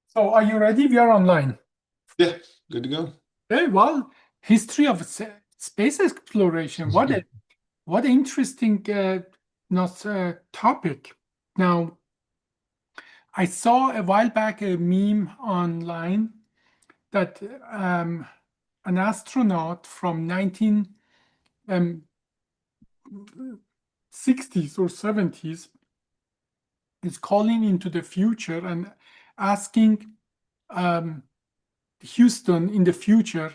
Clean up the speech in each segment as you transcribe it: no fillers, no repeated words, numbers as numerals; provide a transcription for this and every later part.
So are you ready? We are online. Yeah, good to go. Very well. History of space exploration. What interesting not topic. Now, I saw a while back a meme online that an astronaut from 1960s or 70s is calling into the future and asking Houston in the future,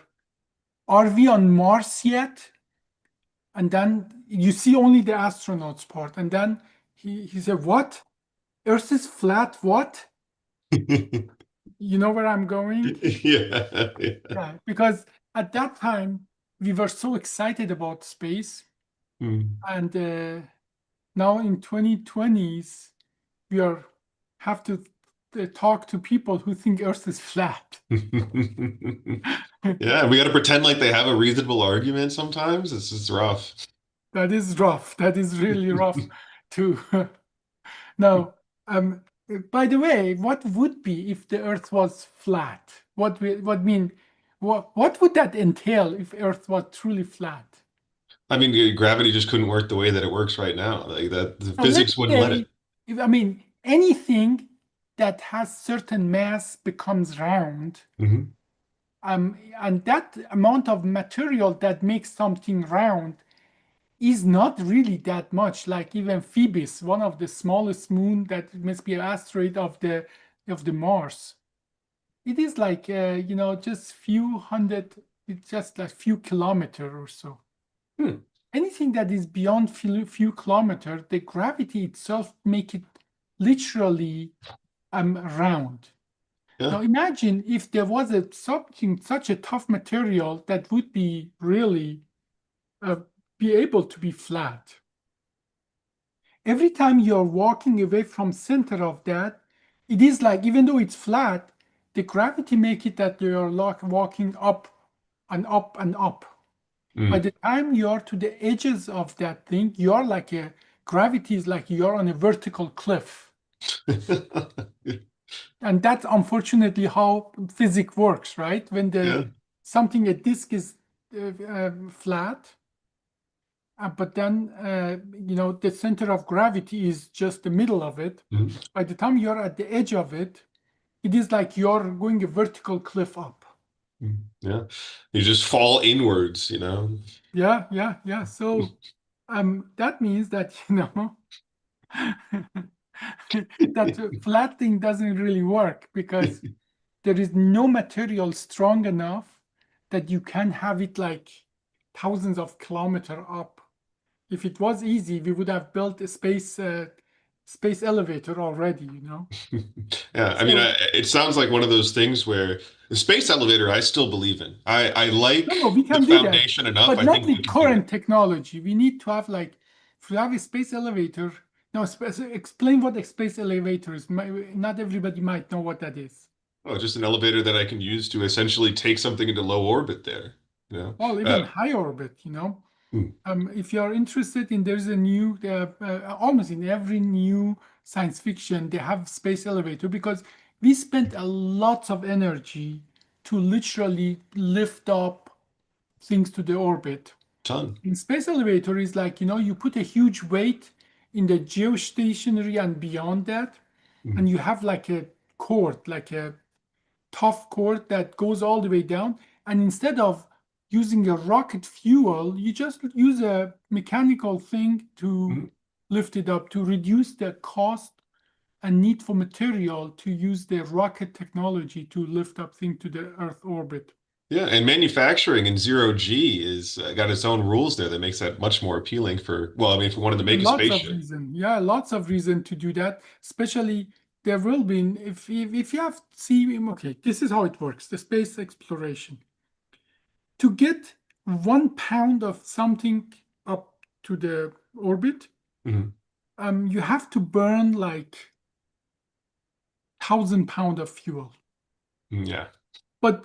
are we on Mars yet? And then you see only the astronauts part. And then he said, what? Earth is flat, what? You know where I'm going? Yeah, yeah. Yeah, because at that time we were so excited about space. Mm. And now in 2020s, we are have to talk to people who think Earth is flat. Yeah, we got to pretend like they have a reasonable argument sometimes. It's just rough. That is rough. That is really rough too. Now, by the way, what would be if the Earth was flat? What would that entail if Earth was truly flat? I mean, gravity just couldn't work the way that it works right now. Like that, the Now, let's physics wouldn't let it. say, I mean, anything that has certain mass becomes round, Hmm. and that amount of material that makes something round is not really that much. Like even Phoebus, one of the smallest moon that must be an asteroid of the Mars. It is like just few hundred, it's just like few kilometer or so. Hmm. Anything that is beyond few kilometer, the gravity itself make it literally round. Yeah. Now imagine if there was such a tough material that would be really uh, be able to be flat. Every time you're walking away from center of that, it is like even though it's flat, the gravity make it that you're like walking up and up and up. By Mm. the time you're to the edges of that thing, you're like gravity is like you're on a vertical cliff. And that's unfortunately how physics works, right? When Yeah. a disk is flat, but then the center of gravity is just the middle of it. Mhm. By the time you're at the edge of it, it is like you're going a vertical cliff up. Yeah. You just fall inwards, you know? Yeah, yeah, yeah. So that means that that flat thing doesn't really work because there is no material strong enough that you can have it like thousands of kilometers up. If it was easy, we would have built a space elevator already. Yeah, I mean, So it sounds like one of those things where the space elevator I still believe in. I no, like no, we the can do that, foundation enough. but I not think we with can do it. current technology. We need to have like, if we have a space elevator. Now, explain what a space elevator is. Not everybody might know what that is. Oh, just an elevator that I can use to essentially take something into low orbit there. You know? Well, even high orbit. Hmm. If you are interested in, there's a new, almost in every new science fiction, they have space elevator because we spent a lot of energy to literally lift up things to the orbit. Ton. In space elevator is like, you put a huge weight in the geostationary and beyond that, Hmm. and you have like a cord, like a tough cord that goes all the way down. And instead of using a rocket fuel, you just use a mechanical thing to Hmm. lift it up to reduce the cost and need for material to use the rocket technology to lift up things to the Earth orbit. Yeah, and manufacturing in zero G is got its own rules there that makes that much more appealing for, well, I mean, if we wanted to make a Lots of spaceship. reason. Yeah, lots of reason to do that. Especially there will be if you have see okay, this is how it works, the space exploration. To get 1 pound of something up to the orbit, Mhm. you have to burn like 1,000 pound of fuel. Yeah. But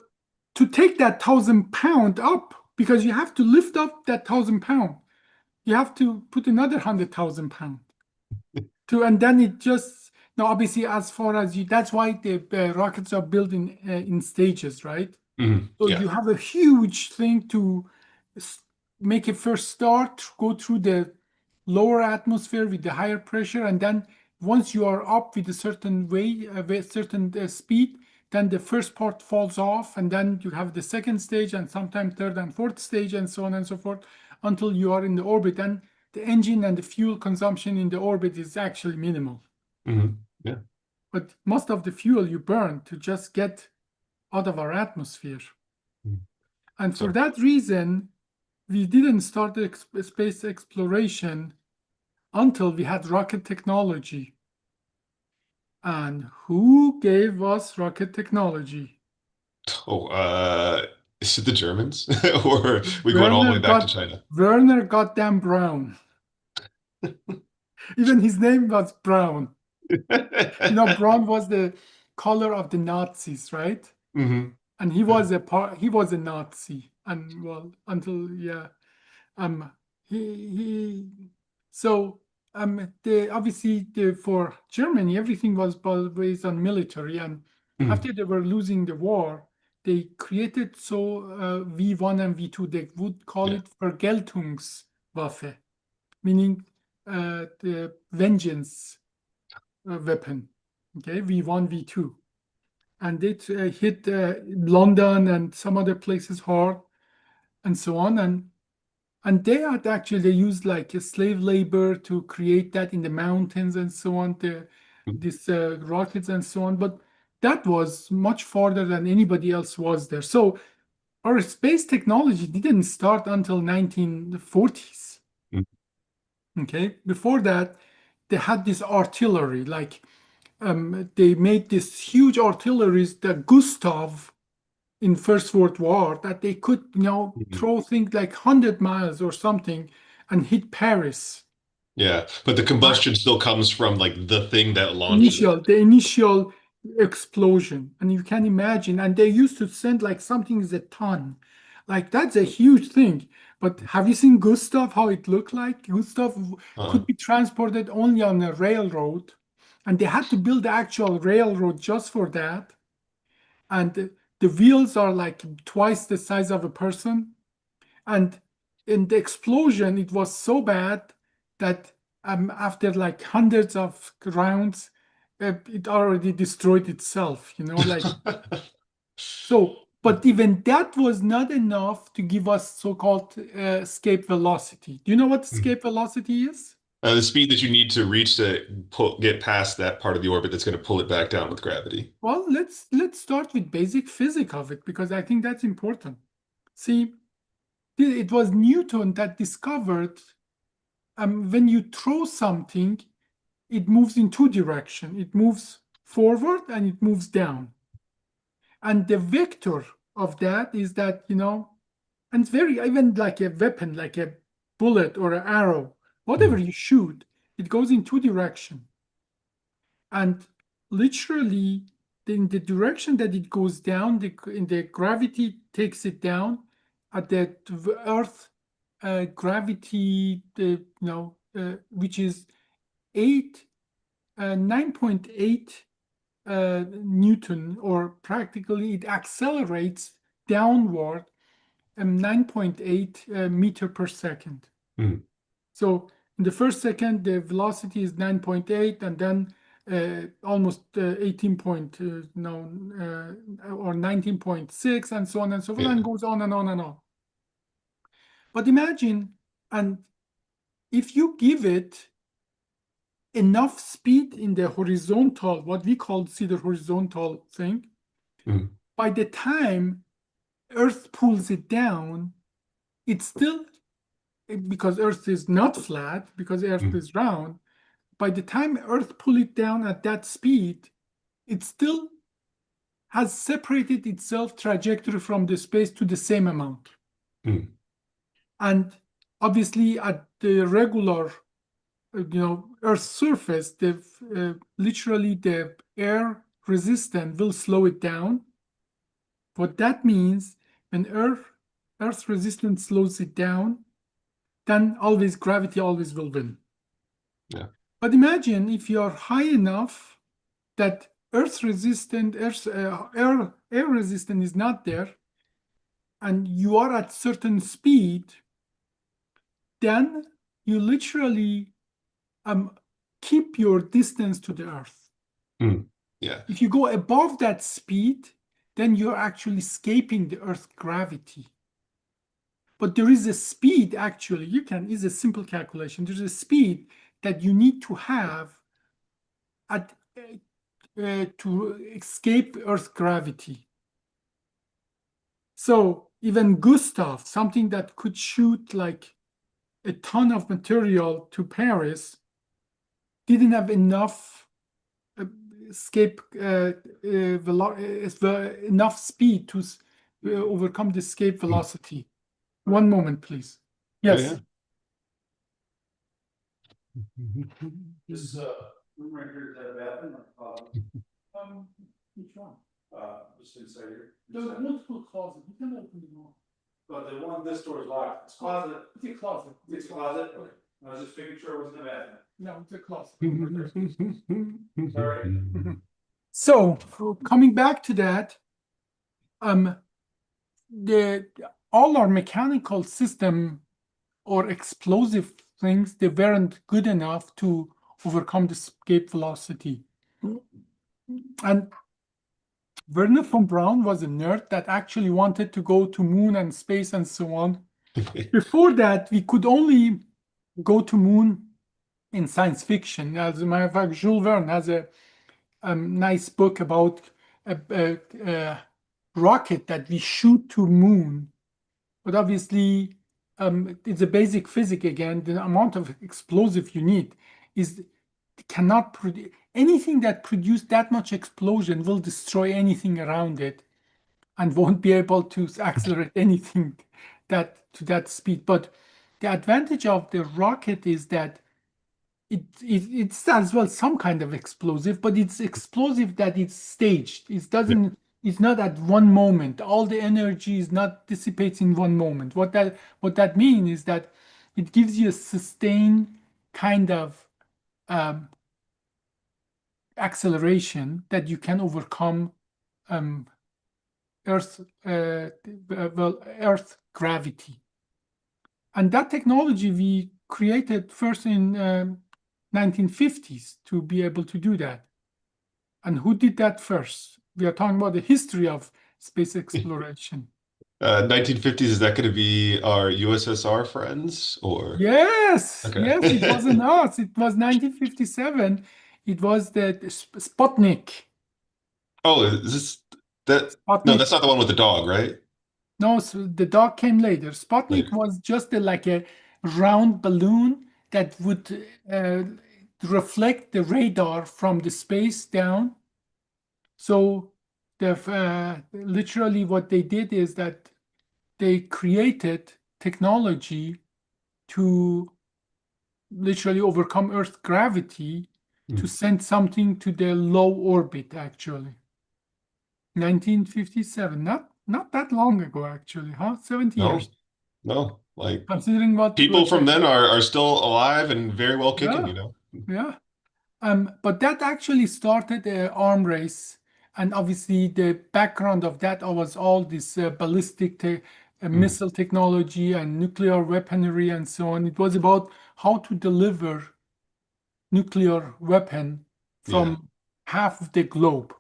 to take that 1,000 pound up, because you have to lift up that 1,000 pound, you have to put another 100,000 pounds to, and then it just, now obviously as far as you, that's why the rockets are built in stages, right? So Yeah. you have a huge thing to make a first start, go through the lower atmosphere with the higher pressure, and then once you are up with a certain with certain speed, then the first part falls off, and then you have the second stage, and sometimes third and fourth stage, and so on and so forth, until you are in the orbit. And the engine and the fuel consumption in the orbit is actually minimal. Yeah. But most of the fuel you burn to just get out of our atmosphere. And for So that reason, we didn't start space exploration until we had rocket technology. And who gave us rocket technology? is it the Germans? Or we going all the Werner way back to got China? Werner goddamn Braun. Even his name was Braun. Braun was the color of the Nazis, right? And he was a Nazi, and well, until yeah, he so the obviously for Germany everything was based on military, and after they were losing the war, they created V1 and V2. They would call Yeah. it Vergeltungswaffe, meaning the vengeance weapon. Okay, V1, V2, and it hit London and some other places hard, and so on. And they used like a slave labor to create that in the mountains and so on, these rockets and so on. But that was much farther than anybody else was there. So our space technology didn't start until 1940s. Okay, before that, they had this artillery, like they made this huge artilleries, the Gustav in First World War, that they could, throw things like 100 miles or something and hit Paris. Yeah, but the Uh, combustion still comes from like the thing that launches it. the initial explosion, and you can imagine, and they used to send like something is a ton, like that's a huge thing. But have you seen Gustav, how it looked like? Gustav Uh, could be transported only on a railroad, and they had to build the actual railroad just for that. And the wheels are like twice the size of a person. And in the explosion, it was so bad that after like hundreds of rounds, it already destroyed itself, like so. But even that was not enough to give us so-called escape velocity. Do you know what escape velocity is? the speed that you need to reach to get past that part of the orbit that's going to pull it back down with gravity. Well, let's start with basic physics of it because I think that's important. See, it was Newton that discovered when you throw something, it moves in two directions. It moves forward and it moves down. And the vector of that is that, and it's very, even like a weapon, like a bullet or an arrow, whatever you shoot, it goes in two directions. And literally, in the direction that it goes down, the gravity takes it down. At the Earth gravity, which is 9.8 Newton, or practically it accelerates downward 9.8 meter per second. So in the first second, the velocity is 9.8, and then almost 18 point, or 19.6, and so on and so forth, Yeah. and goes on and on and on. But imagine, and if you give it enough speed in the horizontal, what we call the horizontal thing, by the time Earth pulls it down, it's still, because Earth is not flat, because Earth is round, by the time Earth pull it down at that speed, it still has separated itself trajectory from the space to the same amount. And obviously at the regular Earth's surface, literally the air resistance will slow it down. What that means, when Earth's resistance slows it down, then always gravity always will win. Yeah. But imagine if you're high enough that air resistance is not there, and you are at certain speed, then you literally keep your distance to the Earth. Yeah. If you go above that speed, then you're actually escaping the Earth's gravity. But there is a speed, actually, is a simple calculation. There's a speed that you need to have to escape Earth's gravity. So even Gustav, something that could shoot like a ton of material to Paris, didn't have enough enough speed to overcome the escape velocity. One moment, please. Yes. This room right here, is that a bathroom or closet? Which one? Just inside here. There's multiple closets. You can open them all. But the one, this door is locked. It's closet. It's a closet. It's a closet? Okay. I was just making sure it wasn't a bathroom. No, it's a closet. Sorry. So coming back to that, all our mechanical system or explosive things, they weren't good enough to overcome the escape velocity. And Werner von Braun was a nerd that actually wanted to go to moon and space and so on. Before that, we could only go to moon in science fiction. As a matter of fact, Jules Verne has a nice book about a rocket that we shoot to moon. But obviously, it's a basic physics again. The amount of explosive you need cannot produce anything that produces that much explosion will destroy anything around it and won't be able to accelerate anything to that speed. But the advantage of the rocket is that it's as well some kind of explosive, but it's explosive that it's staged. It's not at one moment. All the energy is not dissipates in one moment. What that means is that it gives you a sustained kind of acceleration that you can overcome Earth gravity. And that technology we created first in 1950s to be able to do that. And who did that first? We are talking about the history of space exploration. 1950s, is that going to be our USSR friends or? Yes, Okay. yes, it wasn't us. It was 1957. It was the Sputnik. Oh, is this that? Sputnik. No, that's not the one with the dog, right? No, so the dog came later. Sputnik Later. was just like a round balloon that would reflect the radar from the space down. So literally what they did is that they created technology to literally overcome Earth's gravity to send something to the low orbit, actually. 1957, not that long ago, actually, huh? 70 years. No, like Considering what people from then are still alive and very well kicking, you know? Yeah. But that actually started an arm race. And obviously the background of that was all this ballistic missile technology and nuclear weaponry and so on. It was about how to deliver nuclear weapon from half of the globe.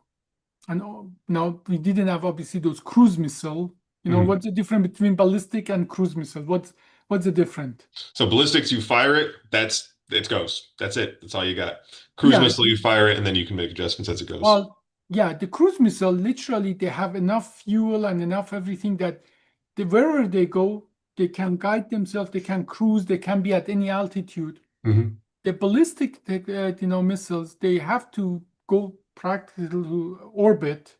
And now we didn't have obviously those cruise missile. You know, what's the difference between ballistic and cruise missile? What's the difference? So ballistics, you fire it, it goes. That's it. That's all you got. Cruise missile, you fire it, and then you can make adjustments as it goes. Well, yeah, the cruise missile, literally, they have enough fuel and enough everything that wherever they go, they can guide themselves, they can cruise, they can be at any altitude. The ballistic, missiles, they have to go practically to orbit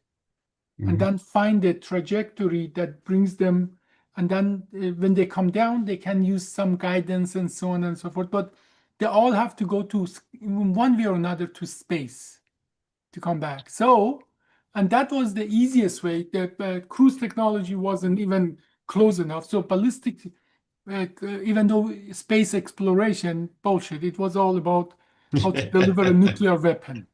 and then find a trajectory that brings them. And then when they come down, they can use some guidance and so on and so forth. But they all have to go to, in one way or another, to space to come back. So, and that was the easiest way. The cruise technology wasn't even close enough. So ballistic even though space exploration, bullshit, it was all about how to deliver a nuclear weapon.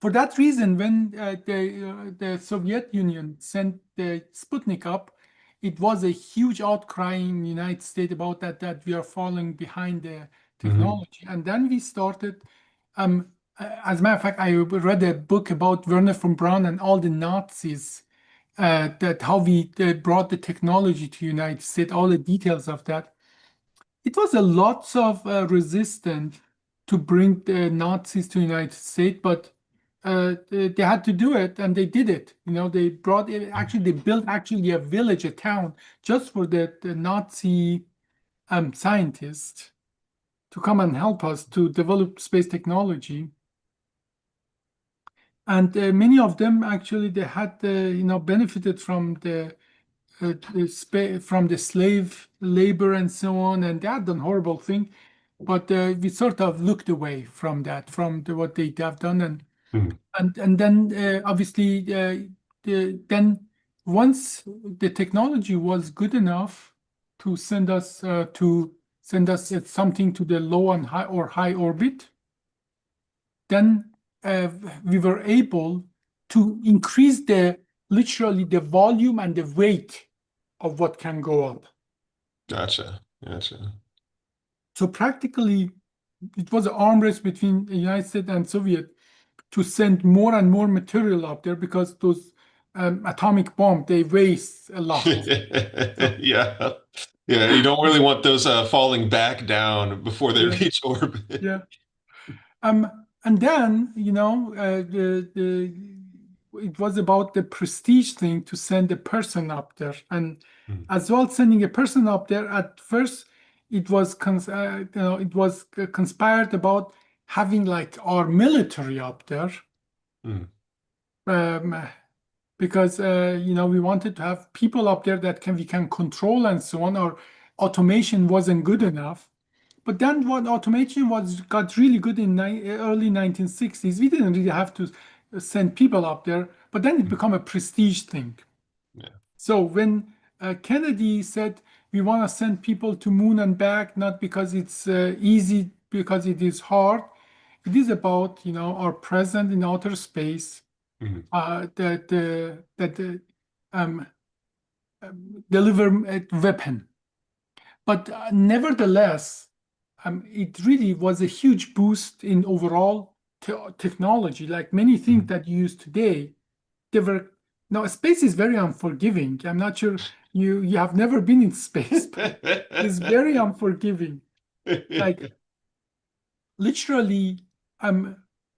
For that reason, when the Soviet Union sent the Sputnik up, it was a huge outcry in the United States about that we are falling behind the technology. And then we started, as a matter of fact, I read a book about Werner von Braun and all the Nazis, that how we brought the technology to United States, all the details of that. It was a lots of resistance to bring the Nazis to United States, but they had to do it, and they did it. You know, they brought it. Actually, they built actually a village, a town, just for the Nazi scientists to come and help us to develop space technology. And many of them actually they had benefited from the slave labor and so on, and they had done horrible thing. But we sort of looked away from that, from what they have done, and then obviously then once the technology was good enough to send us something to the low and high orbit, then we were able to increase literally the volume and the weight of what can go up. Gotcha. So practically, it was an arm race between the United States and Soviet to send more and more material up there, because those atomic bombs, they waste a lot. Yeah. You don't really want those falling back down before they reach orbit. Yeah. And then, it was about the prestige thing to send a person up there. And as well, sending a person up there, at first, it was conspired about having like our military up there. Because we wanted to have people up there that we can control and so on. Our automation wasn't good enough. But then what automation got really good in early 1960s. We didn't really have to send people up there, but then it became a prestige thing. Yeah. So when Kennedy said we want to send people to moon and back, not because it's easy, because it is hard. It is about our presence in outer space, deliver a weapon. But nevertheless, it really was a huge boost in overall technology. Like many things that you use today, now space is very unforgiving. I'm not sure you have never been in space, but it's very unforgiving. Like literally,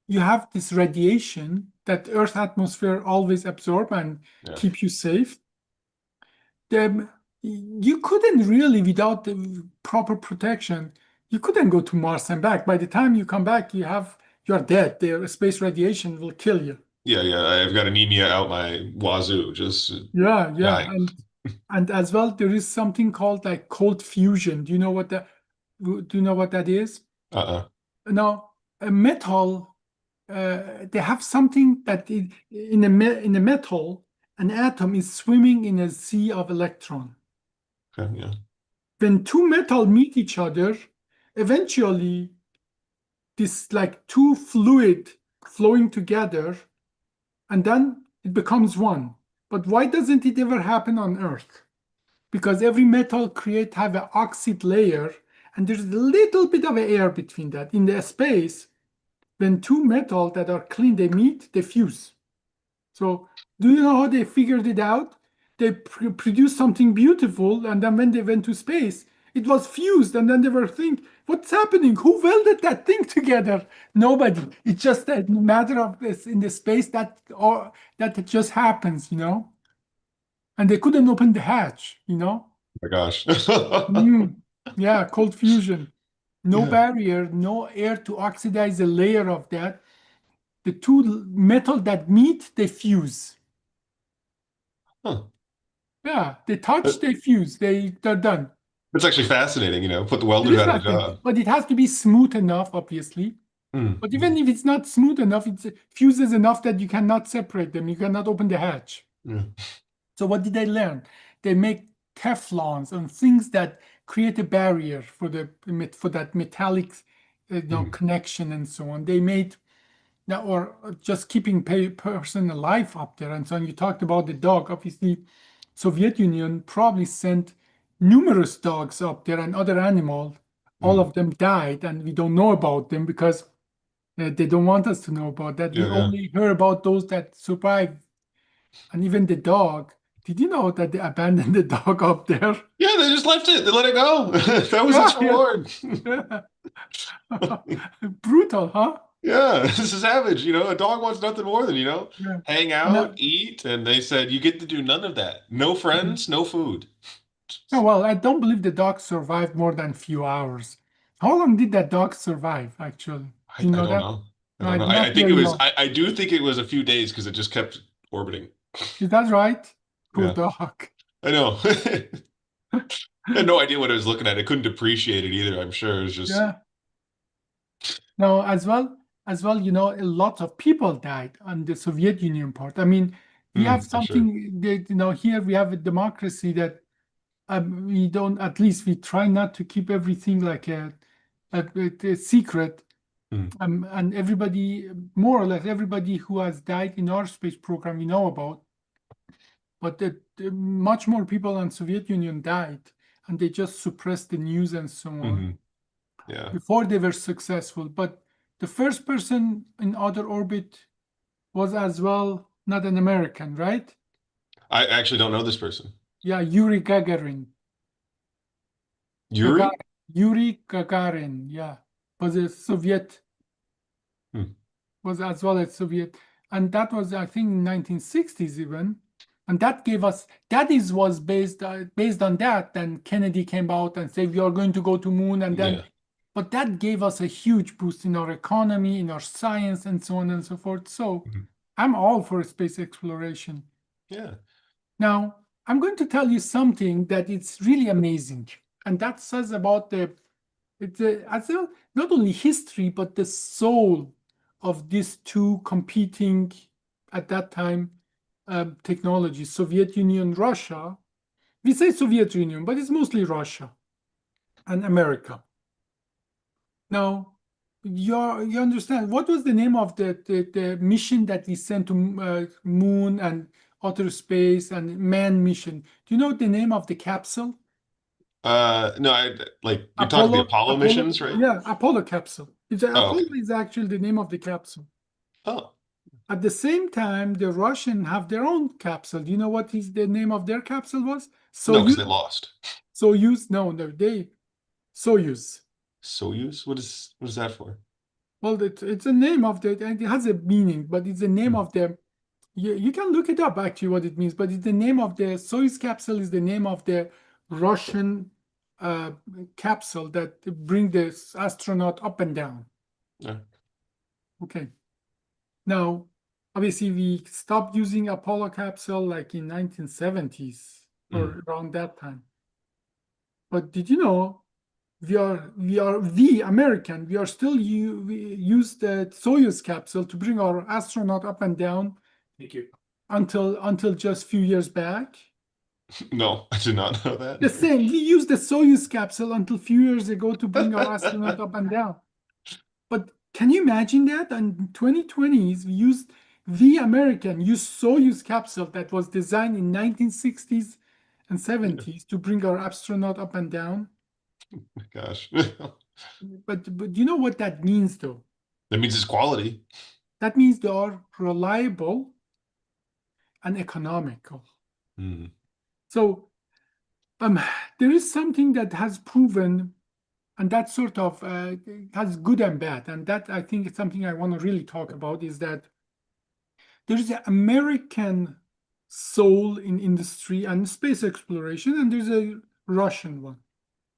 you have this radiation that Earth atmosphere always absorb and keep you safe. You couldn't really, without the proper protection, you couldn't go to Mars and back. By the time you come back, you're dead. The space radiation will kill you. Yeah. I've got anemia out my wazoo. Yeah. And as well, there is something called like cold fusion. Do you know what that is? Now, a metal, they have something that in a metal, an atom is swimming in a sea of electrons. Okay, yeah. When two metal meet each other, eventually this like two fluid flowing together, and then it becomes one. But why doesn't it ever happen on Earth? Because every metal have an oxide layer, and there's a little bit of air between that. In the space, when two metals that are clean, they meet, they fuse. So do you know how they figured it out? They produced something beautiful, and then when they went to space, it was fused, and then they were thinking, what's happening? Who welded that thing together? Nobody. It's just a matter of this in the space that it just happens, And they couldn't open the hatch, Oh my gosh. Yeah, cold fusion. No barrier, no air to oxidize a layer of that. The two metal that meet, they fuse. Yeah, they touch, they fuse, they're done. It's actually fascinating, put the welders out of a job. But it has to be smooth enough, obviously. But even if it's not smooth enough, it fuses enough that you cannot separate them. You cannot open the hatch. So what did they learn? They make Teflons and things that create a barrier for that metallic Mhm. connection and so on. They made now, or just keeping person alive up there and so on. You talked about the dog. Obviously, Soviet Union probably sent numerous dogs up there and other animals. All Mhm. of them died, and we don't know about them because they don't want us to know about that. We Yeah, yeah. only hear about those that survived, and even the dog. Did you know that they abandoned the dog up there? Yeah, they just left it. They let it go. That was its Yeah, reward. yeah. Brutal, huh? Yeah, this is savage. A dog wants nothing more than, Yeah. hang And out, eat, and they said you get to do none of that. No friends, no food. oh, well, I don't believe the dog survived more than few hours. How long did that dog survive, actually? Do you I know don't that? know. I don't Right, know. I not think it very was, long. I do think it was a few days because it just kept orbiting. Is that right? Poor Yeah, dog. I know. I had no idea what I was looking at. I couldn't appreciate it either, I'm sure. It was just, Yeah. No, as well, a lot of people died on the Soviet Union part. I mean, we have I'm sure. something that, here we have a democracy that we don't, at least we try not to keep everything like a secret. Hmm. And everybody, more or less everybody who has died in our space program, we know about. But much more people in Soviet Union died, and they just suppressed the news and so on Hmm. Yeah. before they were successful. But the first person in outer orbit was as well not an American, right? I actually don't know this person. Yeah, Yuri Gagarin. Yuri? Yuri Gagarin, yeah, was a Soviet, Hmm. was as well as Soviet, and that was I think 1960s even, and that gave us was based on that. Then Kennedy came out and said we are going to go to moon, and then Yeah. but that gave us a huge boost in our economy, in our science, and so on and so forth. So Mhm. I'm all for space exploration. Yeah. Now I'm going to tell you something that it's really amazing, and that says about not only history but the soul of these two competing at that time technologies, Soviet Union, Russia. We say Soviet Union, but it's mostly Russia and America. Now, you understand what was the name of the mission that we sent to moon and outer space and man mission? Do you know the name of the capsule? No, you're talking the Apollo Apollo, missions, right? yeah, Apollo capsule. Oh, Apollo okay. is actually the name of the capsule. Oh, At the same time, the Russian have their own capsule. Do you know what is the name of their capsule was? no, because they Soyuz. lost. Soyuz. No, they Soyuz. Soyuz? What is that for? Well, it's a name of and it has a meaning, but it's the name Hmm. of the. You can look it up actually what it means, but it's the name of the Soyuz capsule is the name of the Russian uh, capsule that bring the astronaut up and down. Yeah. Okay. Now, obviously, we stopped using Apollo capsule like in 1970s Hmm. or around that time. But did you know we American, we are still we use the Soyuz capsule to bring our astronaut up and down. Thank you. Until just few years back. No, I did not know that. The same, we used the Soyuz capsule until few years ago to bring our astronaut up and down. But can you imagine that? In 2020s, we American used Soyuz capsule that was designed in 1960s and 70s to bring our astronaut up and down. Gosh. But you know what that means, though? That means it's quality. That means they are reliable and economical. Hmm. So there is something that has proven, and that sort of has good and bad. And that I think is something I want to really talk about is that there is an American soul in industry and space exploration, and there's a Russian one.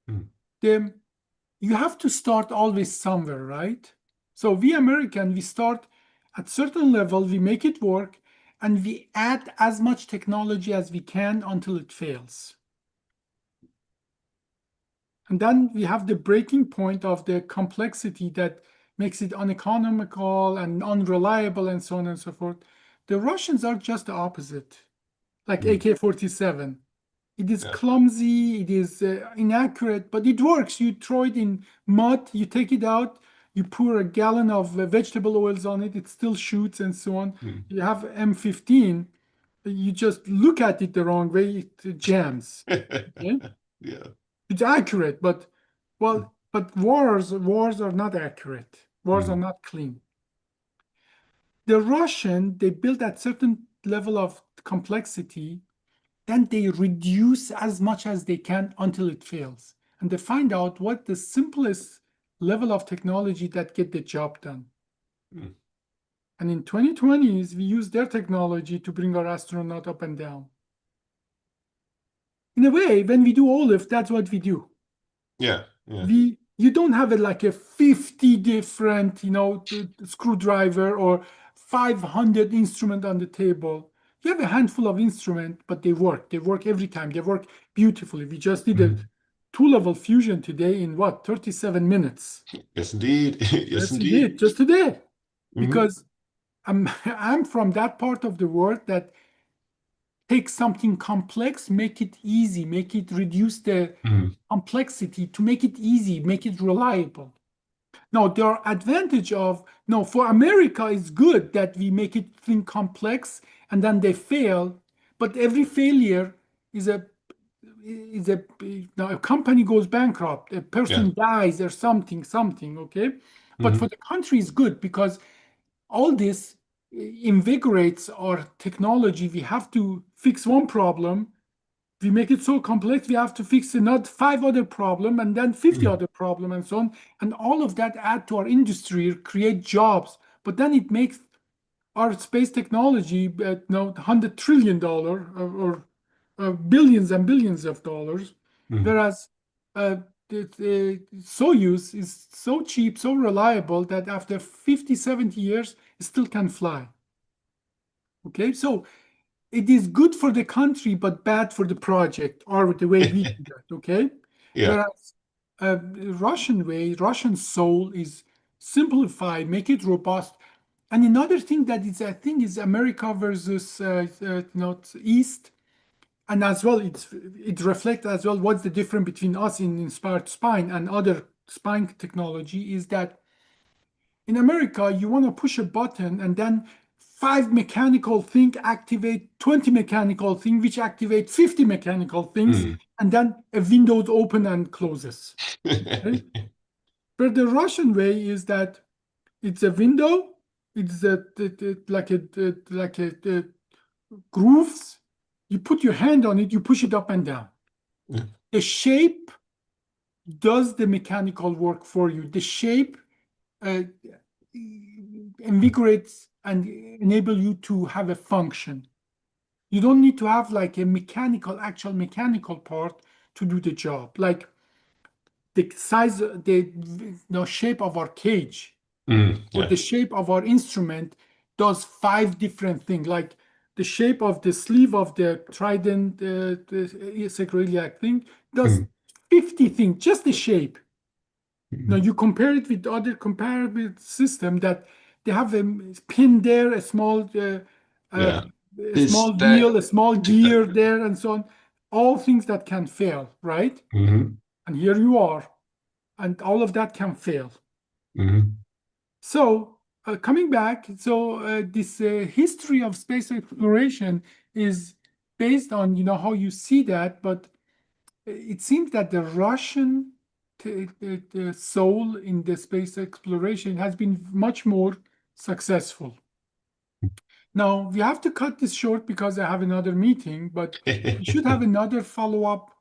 Hmm. You have to start always somewhere, right? So we American, we start at certain level, we make it work, and we add as much technology as we can until it fails. And then we have the breaking point of the complexity that makes it uneconomical and unreliable and so on and so forth. The Russians are just the opposite, like Hmm. AK-47. It is Yeah. clumsy, it is inaccurate, but it works. You throw it in mud, you take it out, you pour a gallon of vegetable oils on it, it still shoots and so on. Mm. You have M15, you just look at it the wrong way, it jams. Okay? Yeah. It's accurate, but wars are not accurate. Wars are Mm. not clean. The Russian, they build at certain level of complexity, then they reduce as much as they can until it fails. And they find out what the simplest level of technology that get the job done. Mm. And in 2020s, we use their technology to bring our astronaut up and down. In a way, when we do OLIF, that's what we do. Yeah. Yeah. You don't have like a 50 different, screwdriver or 500 instrument on the table. You have a handful of instrument, but they work. They work every time. They work beautifully. We just did a Mhm. two-level fusion today in what, 37 minutes. Yes, indeed. Yes, Yes, we indeed. did just today. Mhm. Because I'm from that part of the world that take something complex, make it easy, make it reduce the Mhm. complexity to make it easy, make it reliable. Now, there are advantage of, no, for America, it's good that we make it think complex and then they fail, but every failure is a company goes bankrupt, a Yeah. person dies or something, okay? But for Mhm. the country is good because all this invigorates our technology. We have to fix one problem. We make it so complex, we have to fix another five other problem and then 50 Mhm. other problem and so on. And all of that add to our industry, create jobs. But then it makes our space technology, $100 trillion or billions and billions of dollars. Mhm. Whereas the Soyuz is so cheap, so reliable that after 50, 70 years, it still can fly. Okay, so it is good for the country, but bad for the project, or the way we do that, okay? Yeah. Whereas Russian way, Russian soul is simplify, make it robust. And another thing that is, I think, is America versus East, and as well, it reflects as well what's the difference between us in inspired spine and other spine technology is that in America, you want to push a button and then five mechanical thing activate 20 mechanical thing, which activate 50 mechanical things, Mhm. and then a window open and closes. Okay? But the Russian way is that it's a window, it's like a grooves. You put your hand on it, you push it up and down. Yeah. The shape does the mechanical work for you. The shape uh, invigorates and enable you to have a function. You don't need to have like a actual mechanical part to do the job. Like the size, the shape of our cage Mhm. or Yeah. the shape of our instrument does five different things. Like the shape of the sleeve of the trident, the sacroiliac thing does Mhm. 50 things, just the shape. Now Mhm. you compare it with other comparable system that they have a pin there, uh, Yeah. a This, small that, wheel, a small gear there, and so on. All things that can fail, right? Mhm. And here you are, and all of that can fail. Mhm. So coming back, so this history of space exploration is based on how you see that, but it seems that the Russian the soul in the space exploration has been much more successful. Now, we have to cut this short because I have another meeting, but we should have another follow-up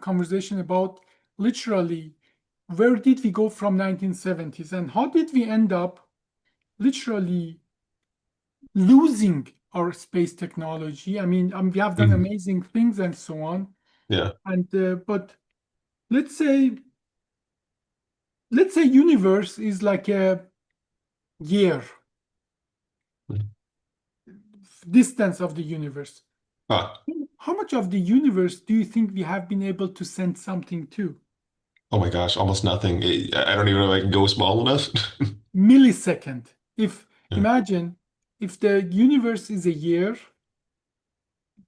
conversation about literally where did we go from 1970s and how did we end up literally losing our space technology. I mean, we have done Mhm. amazing things and so on, Yeah. and but let's say universe is like a year distance of the universe. Huh. How much of the universe do you think we have been able to send something to? Oh my gosh, almost nothing. I don't even know if I can go small enough. Millisecond. If Yeah. imagine if the universe is a year,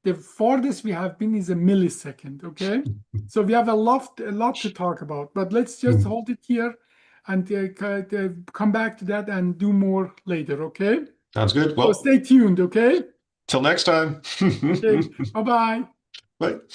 the farthest we have been is a millisecond, okay? So we have a lot to talk about, but let's just hold it here and come back to that and do more later, okay? Sounds good. So Well, stay tuned, okay? till next time. Okay, bye-bye. Bye.